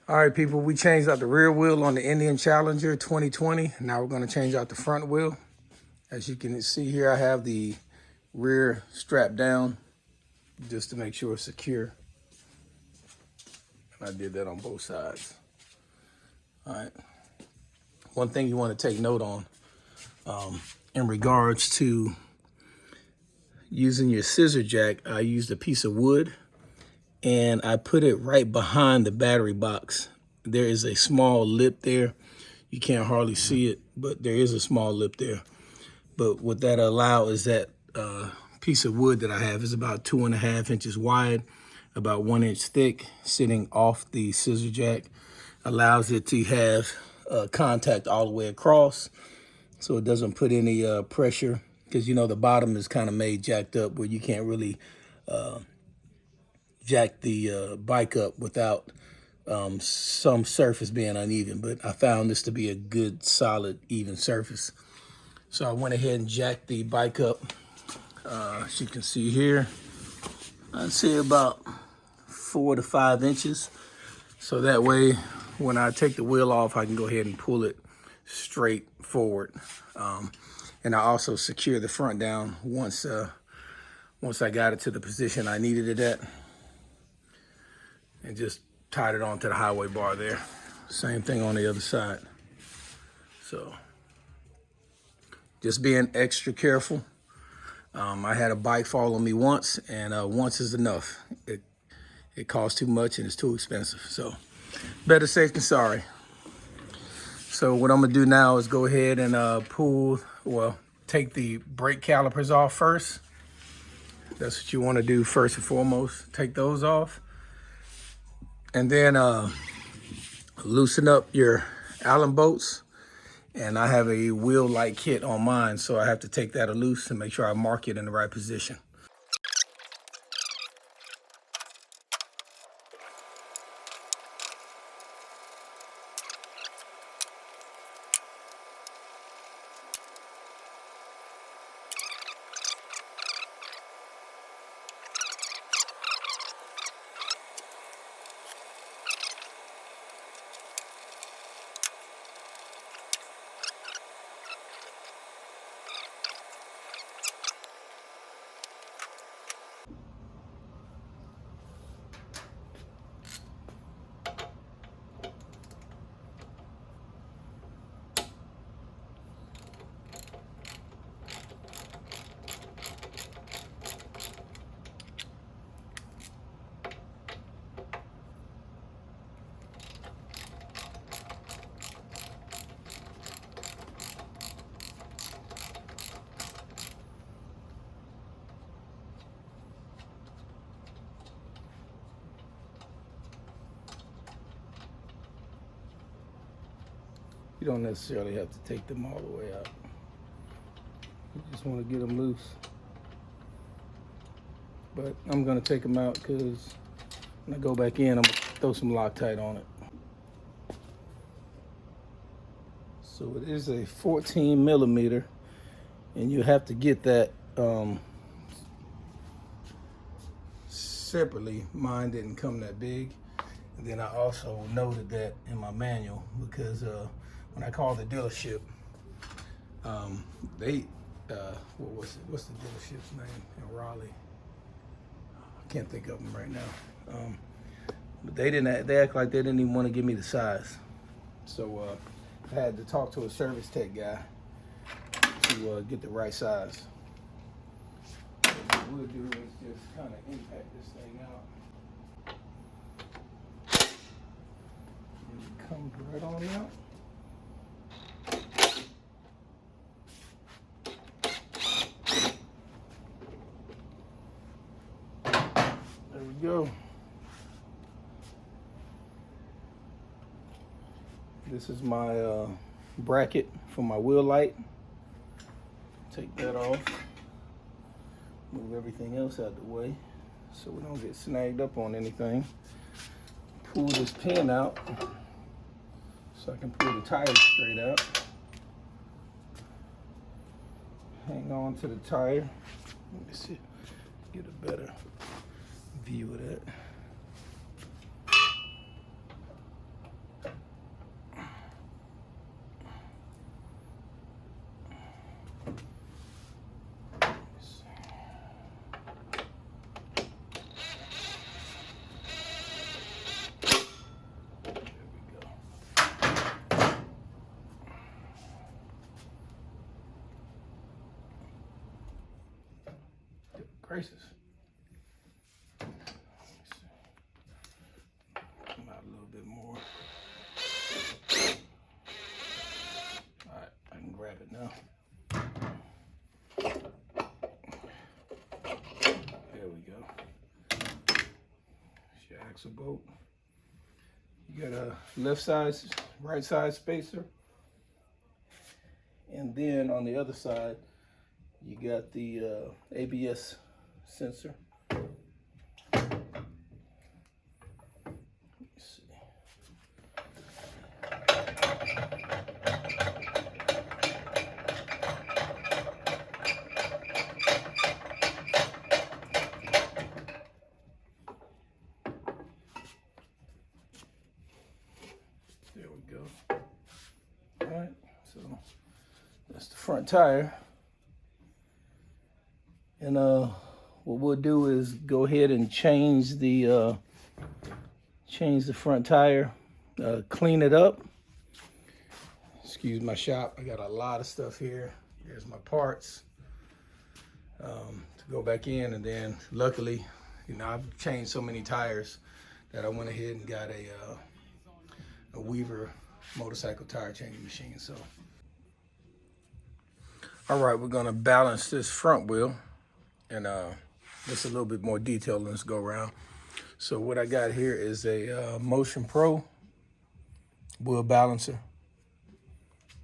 All right, people, we changed out the rear wheel on the Indian Challenger 2020. Now we're gonna change out the front wheel. As you can see here, I have the rear strap down just to make sure it's secure. And I did that on both sides. All right. One thing you want to take note on in regards to using your scissor jack, I used a piece of wood and I put it right behind the battery box. There is a small lip there. You can't hardly see it, but there is a small lip there. But what that allows is that piece of wood that I have is about 2.5 inches wide, about 1 inch thick, sitting off the scissor jack. Allows it to have contact all the way across, so it doesn't put any pressure, because you know the bottom is kind of made jacked up where you can't really jack the bike up without some surface being uneven. But I found this to be a good, solid, even surface. So I went ahead and jacked the bike up. As you can see here, I'd say about 4 to 5 inches. So that way, when I take the wheel off, I can go ahead and pull it straight forward. And I also secure the front down once I got it to the position I needed it at, and just tied it onto the highway bar there. Same thing on the other side. So just being extra careful. I had a bike fall on me once, and once is enough. It costs too much and it's too expensive. So better safe than sorry. So what I'm gonna do now is go ahead and take the brake calipers off first. That's what you wanna do first and foremost. Take those off. And then loosen up your Allen bolts. And I have a wheel light kit on mine, so I have to take that loose and make sure I mark it in the right position. You don't necessarily have to take them all the way out. You just want to get them loose. But I'm gonna take them out because when I go back in, I'm gonna throw some Loctite on it. So it is a 14 millimeter, and you have to get that separately. Mine didn't come that big. And then I also noted that in my manual, because when I called the dealership, what's the dealership's name in Raleigh? I can't think of them right now. But they act like they didn't even want to give me the size. So I had to talk to a service tech guy to get the right size. So what we'll do is just kind of impact this thing out. And it comes right on out. There we go. This is my bracket for my wheel light. Take that off. Move everything else out the way so we don't get snagged up on anything. Pull this pin out so I can pull the tire straight out. Hang on to the tire. Let me see, get a better view of that. gracious. Come out a little bit more. All right, I can grab it now. There we go. It's your axle bolt. You got a left side, right side spacer. And then on the other side, you got the ABS sensor. There we go. All right, so that's the front tire. And what we'll do is go ahead and change the front tire, clean it up. Excuse my shop. I got a lot of stuff here. Here's my parts to go back in, and then luckily, you know, I've changed so many tires that I went ahead and got a Weaver motorcycle tire changing machine. So, all right, we're gonna balance this front wheel, and just a little bit more detail. Let's go around. So what I got here is a Motion Pro wheel balancer.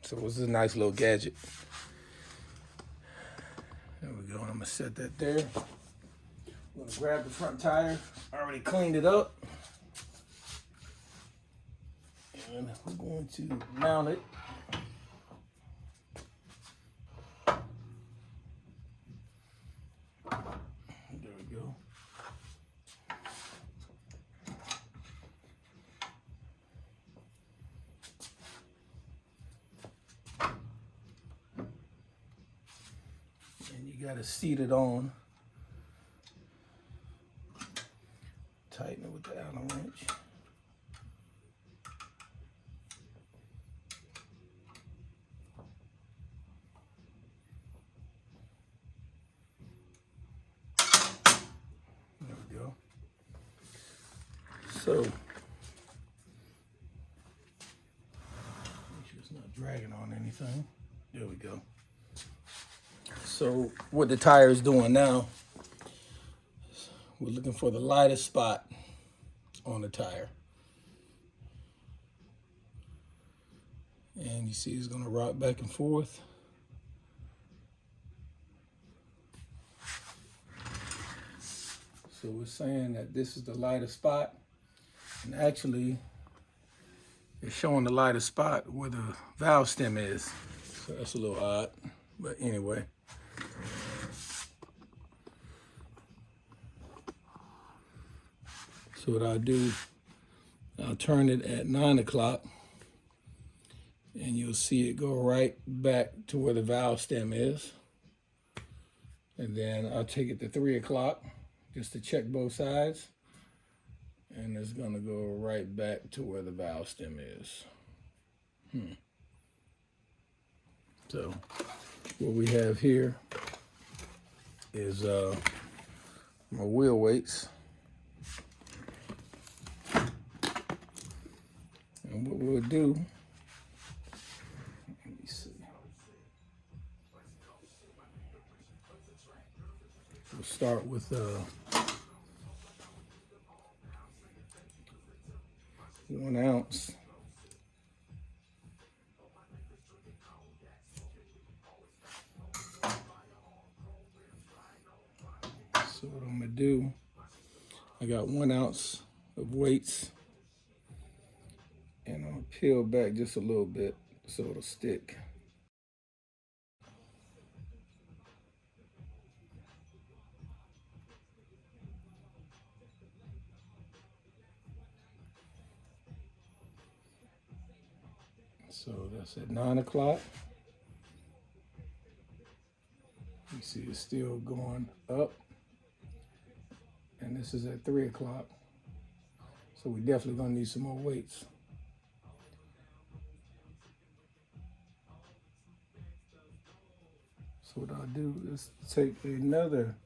So this is a nice little gadget. There we go. I'm gonna set that there. I'm gonna grab the front tire. I already cleaned it up. And we're going to mount it. There we go. And you got to seat it on. Tighten it with the Allen wrench. So, make sure it's not dragging on anything. There we go. So what the tire is doing now, we're looking for the lightest spot on the tire. And you see it's gonna rock back and forth. So we're saying that this is the lightest spot. And actually, it's showing the lightest spot where the valve stem is. So that's a little odd, but anyway. So what I'll do, I'll turn it at 9 o'clock, and you'll see it go right back to where the valve stem is. And then I'll take it to 3 o'clock just to check both sides. And it's gonna go right back to where the valve stem is. So what we have here is my wheel weights. And what we'll do, let me see. We'll start with 1 ounce. So what I'm gonna do, I got 1 ounce of weights, and I'm gonna peel back just a little bit so it'll stick. So that's at 9 o'clock. You see it's still going up. And this is at 3 o'clock. So we definitely gonna need some more weights. So what I'll do is take another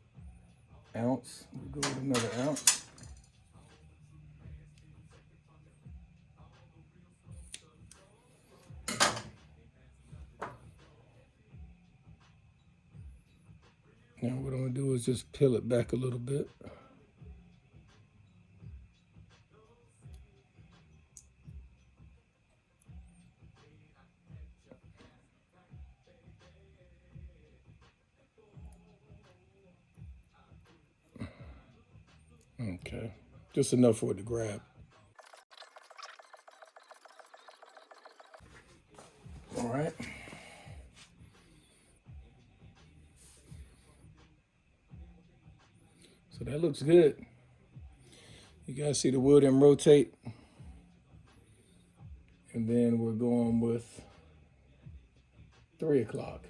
ounce. We'll go with another ounce. Now what I'm gonna do is just peel it back a little bit. Okay, just enough for it to grab. All right. So that looks good. You guys see the wood and rotate. And then we're going with 3 o'clock.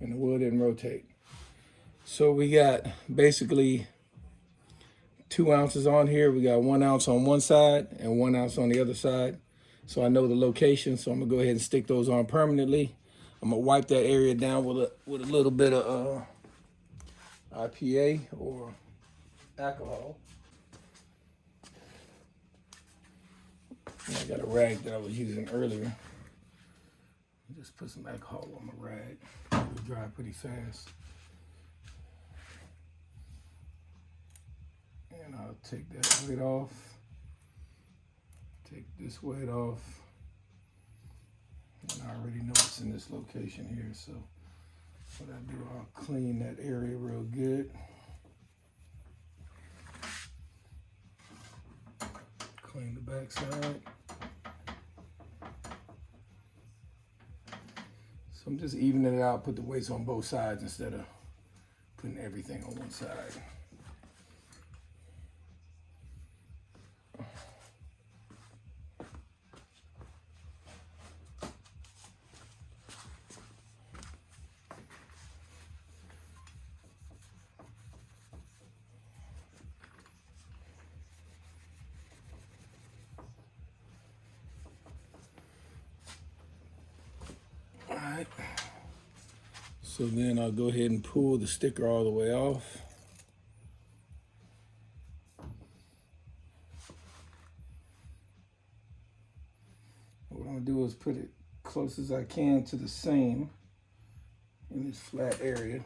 And the wood and rotate. So we got basically 2 ounces on here. We got 1 ounce on one side and 1 ounce on the other side. So I know the location, so I'm gonna go ahead and stick those on permanently. I'm gonna wipe that area down with a little bit of IPA or alcohol. And I got a rag that I was using earlier. Just put some alcohol on my rag. It'll dry pretty fast. And I'll take that weight off. Take this weight off. And I already know it's in this location here, so what I do, I'll clean that area real good. Clean the backside. So I'm just evening it out, put the weights on both sides instead of putting everything on one side. All right. So then I'll go ahead and pull the sticker all the way off. What I'm gonna do is put it close as I can to the same in this flat area.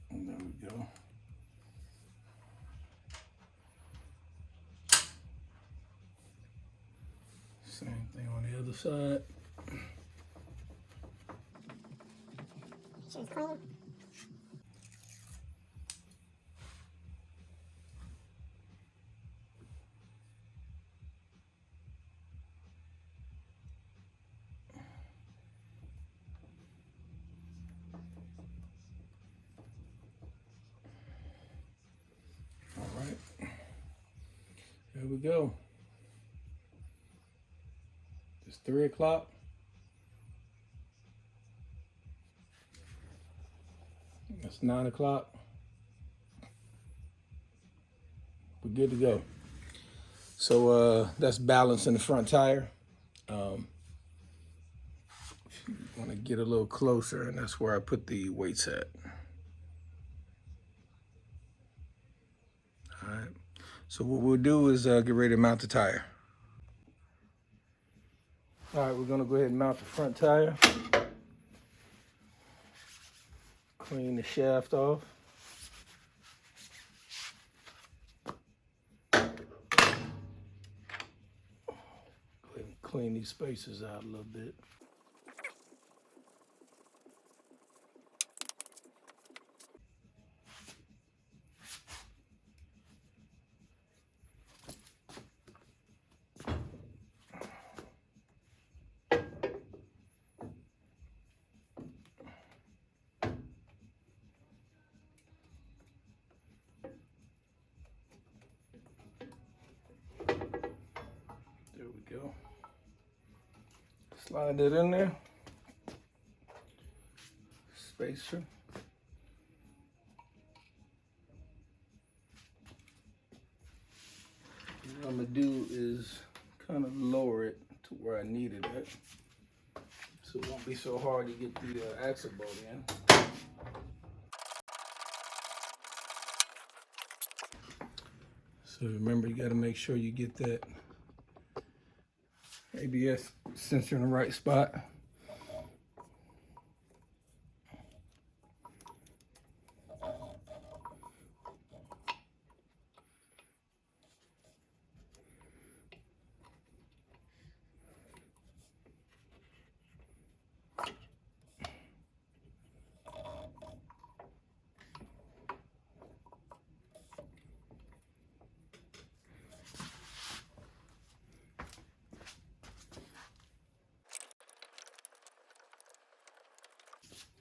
And there we go. Same thing on the other side. Shoes clean. All right. There we go. It's 3 o'clock. It's 9 o'clock. We're good to go. So that's balancing the front tire. If you want to get a little closer, and that's where I put the weights at. All right. So what we'll do is get ready to mount the tire. All right, we're gonna go ahead and mount the front tire. Clean the shaft off. Go ahead and clean these spacers out a little bit. There we go. Slide it in there. Spacer. What I'm gonna do is kind of lower it to where I need it at, so it won't be so hard to get the axle bolt in. So remember, you got to make sure you get that ABS sensor in the right spot.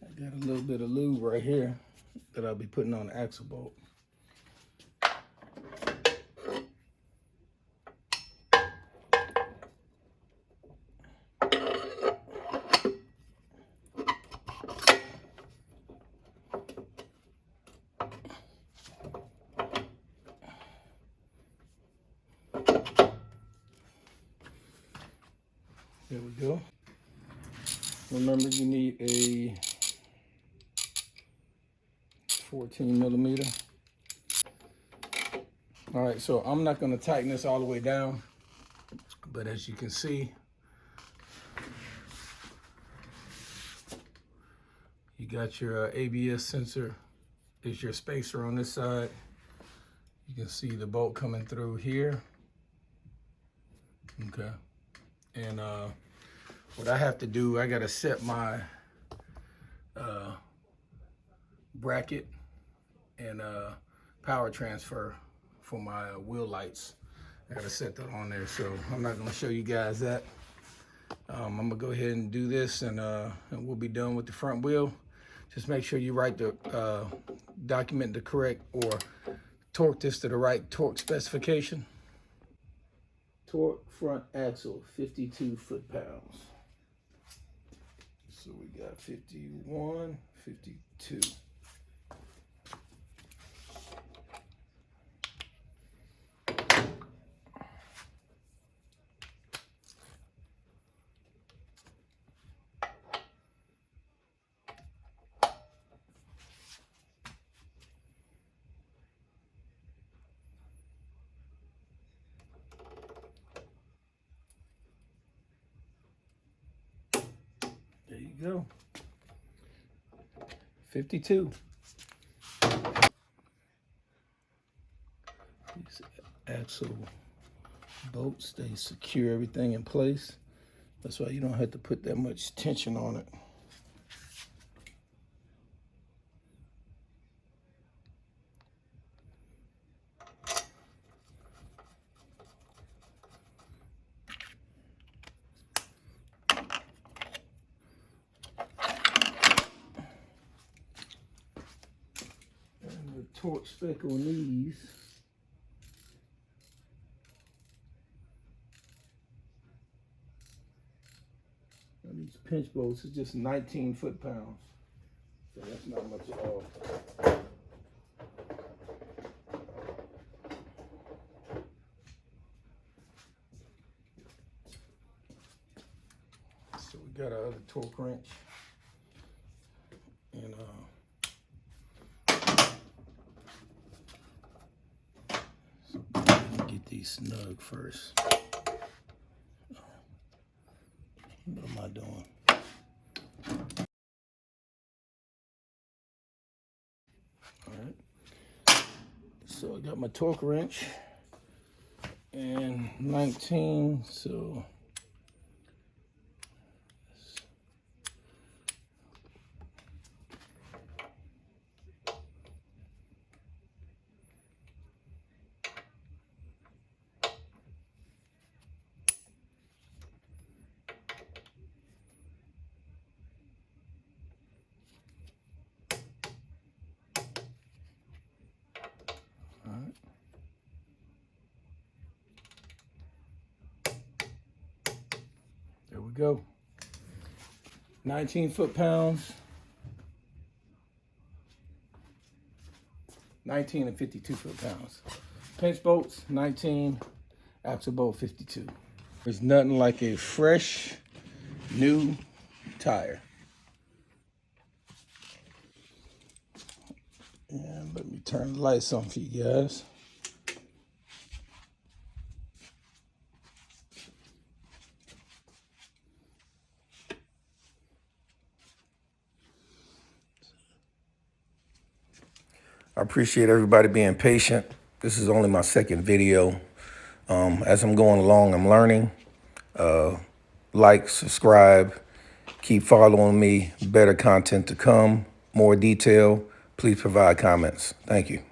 I got a little bit of lube right here that I'll be putting on the axle bolt. There we go. Remember, you need a 14 millimeter. All right, so I'm not going to tighten this all the way down, but as you can see, you got your ABS sensor is your spacer on this side. You can see the bolt coming through here. Okay. And what I have to do, I got to set my bracket and power transfer for my wheel lights. I got to set that on there, so I'm not going to show you guys that. I'm going to go ahead and do this, and we'll be done with the front wheel. Just make sure you write the document the correct or torque this to the right torque specification. Torque front axle, 52 foot-pounds. So we got 51, 52. There you go. 52. These axle bolts, they secure everything in place. That's why you don't have to put that much tension on it. And the torque spec on these, pinch bolts is just 19 foot-pounds. So that's not much at all. So we got our other torque wrench. And so get these snug first. What am I doing? All right. So I got my torque wrench and 19. So there we go. 19 foot-pounds. 19 and 52 foot-pounds. Pinch bolts, 19. Axle bolt, 52. There's nothing like a fresh, new tire. And let me turn the lights on for you guys. I appreciate everybody being patient. This is only my second video. As I'm going along, I'm learning. Like, subscribe, keep following me. Better content to come, more detail. Please provide comments. Thank you.